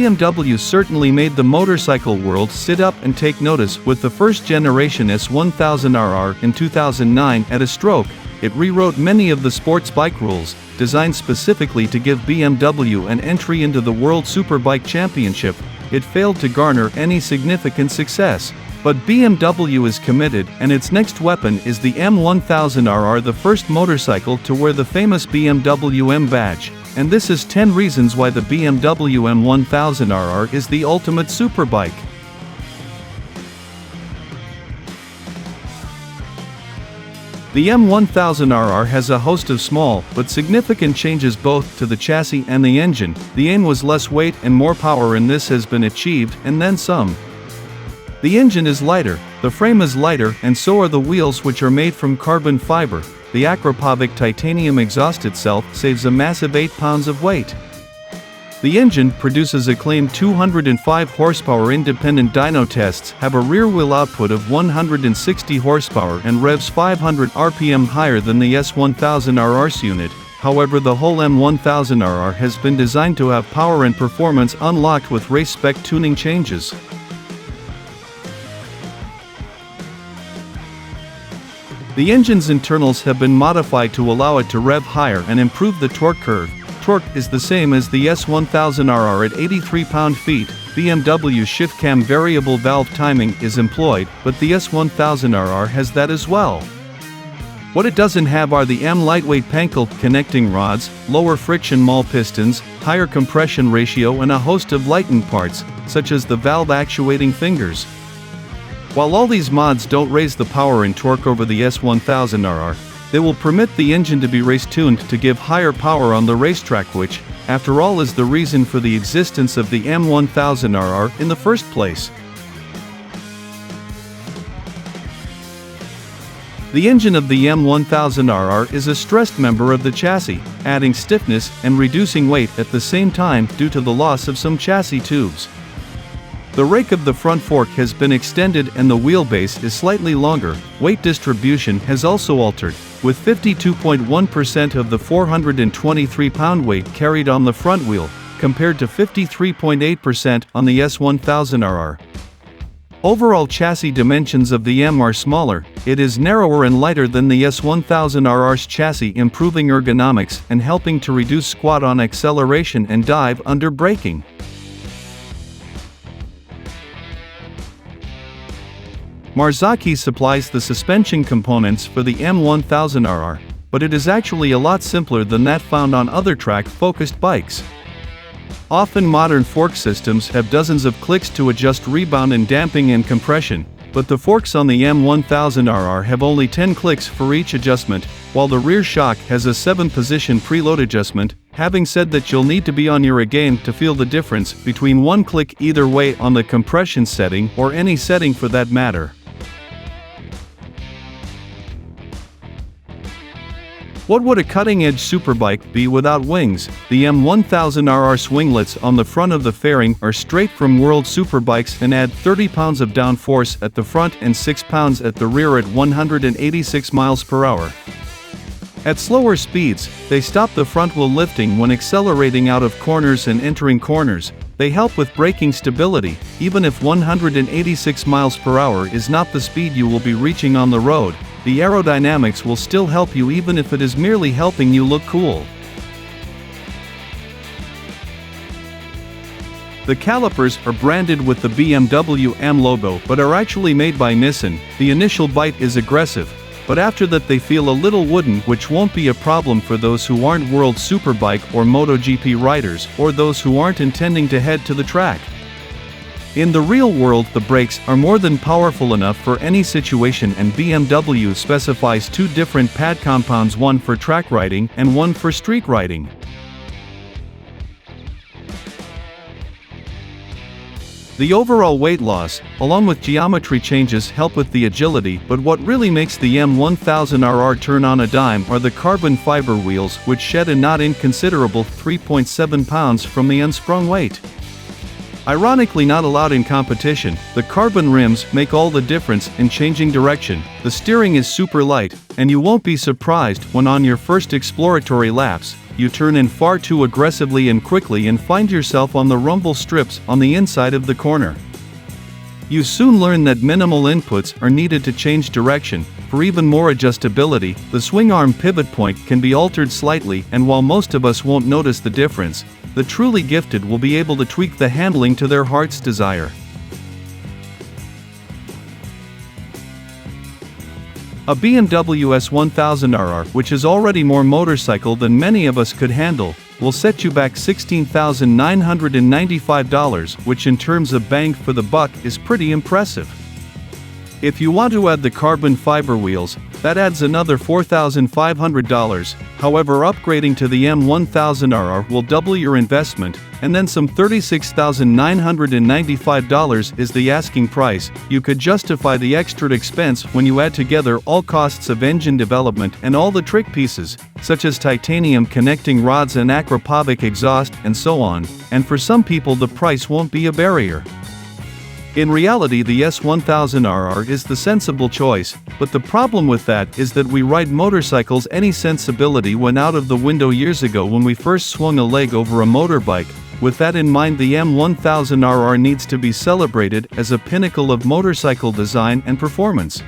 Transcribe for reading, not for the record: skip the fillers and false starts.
BMW certainly made the motorcycle world sit up and take notice with the first generation S1000RR in 2009. At a stroke, it rewrote many of the sports bike rules, designed specifically to give BMW an entry into the World Superbike Championship. It failed to garner any significant success. But BMW is committed, and its next weapon is the M1000RR, the first motorcycle to wear the famous BMW M badge. And this is 10 reasons why the BMW M1000RR is the ultimate superbike. The M1000RR has a host of small, but significant changes both to the chassis and the engine. The aim was less weight and more power, and this has been achieved, and then some. The engine is lighter, the frame is lighter, and so are the wheels, which are made from carbon fiber. The Akrapovic titanium exhaust itself saves a massive 8 pounds of weight. The engine produces a claimed 205 horsepower. Independent dyno tests have a rear wheel output of 160 horsepower and revs 500 RPM higher than the S1000RR's unit. However, the whole M1000RR has been designed to have power and performance unlocked with race spec tuning changes. The engine's internals have been modified to allow it to rev higher and improve the torque curve. Torque is the same as the S1000RR at 83 pound-feet. BMW's Shiftcam variable valve timing is employed, but the S1000RR has that as well. What it doesn't have are the M lightweight Pankl connecting rods, lower friction Mahle pistons, higher compression ratio, and a host of lightened parts, such as the valve actuating fingers. While all these mods don't raise the power and torque over the S1000RR, they will permit the engine to be race-tuned to give higher power on the racetrack, which, after all, is the reason for the existence of the M1000RR in the first place. The engine of the M1000RR is a stressed member of the chassis, adding stiffness and reducing weight at the same time due to the loss of some chassis tubes. The rake of the front fork has been extended and the wheelbase is slightly longer. Weight distribution has also altered, with 52.1% of the 423 pound weight carried on the front wheel, compared to 53.8% on the S1000RR. Overall chassis dimensions of the M are smaller. It is narrower and lighter than the S1000RR's chassis, improving ergonomics and helping to reduce squat on acceleration and dive under braking. Marzocchi supplies the suspension components for the M1000RR, but it is actually a lot simpler than that found on other track-focused bikes. Often modern fork systems have dozens of clicks to adjust rebound and damping and compression, but the forks on the M1000RR have only 10 clicks for each adjustment, while the rear shock has a 7-position preload adjustment. Having said that, you'll need to be on your A game to feel the difference between one click either way on the compression setting or any setting for that matter. What would a cutting-edge superbike be without wings? The M1000RR swinglets on the front of the fairing are straight from World Superbikes and add 30 pounds of downforce at the front and 6 pounds at the rear at 186 miles per hour. At slower speeds, they stop the front wheel lifting when accelerating out of corners and entering corners. They help with braking stability, even if 186 miles per hour is not the speed you will be reaching on the road. The aerodynamics will still help you, even if it is merely helping you look cool. The calipers are branded with the BMW M logo but are actually made by Nissan. The initial bite is aggressive, but after that they feel a little wooden, which won't be a problem for those who aren't World Superbike or MotoGP riders, or those who aren't intending to head to the track. In the real world, the brakes are more than powerful enough for any situation, and BMW specifies 2 different pad compounds, one for track riding and one for street riding. The overall weight loss, along with geometry changes, help with the agility, but what really makes the M1000RR turn on a dime are the carbon fiber wheels, which shed a not inconsiderable 3.7 pounds from the unsprung weight. Ironically not allowed in competition, the carbon rims make all the difference in changing direction. The steering is super light, and you won't be surprised when on your first exploratory laps, you turn in far too aggressively and quickly and find yourself on the rumble strips on the inside of the corner. You soon learn that minimal inputs are needed to change direction. For even more adjustability, the swing arm pivot point can be altered slightly, and while most of us won't notice the difference, the truly gifted will be able to tweak the handling to their heart's desire. A BMW S1000RR, which is already more motorcycle than many of us could handle, will set you back $16,995, which in terms of bang for the buck is pretty impressive. If you want to add the carbon fiber wheels, that adds another $4,500, however upgrading to the M1000RR will double your investment, and then some $36,995 is the asking price. You could justify the extra expense when you add together all costs of engine development and all the trick pieces, such as titanium connecting rods and Akrapovic exhaust and so on, and for some people the price won't be a barrier. In reality the S1000RR is the sensible choice, but the problem with that is that we ride motorcycles. Any sensibility went out of the window years ago when we first swung a leg over a motorbike. With that in mind, the M1000RR needs to be celebrated as a pinnacle of motorcycle design and performance.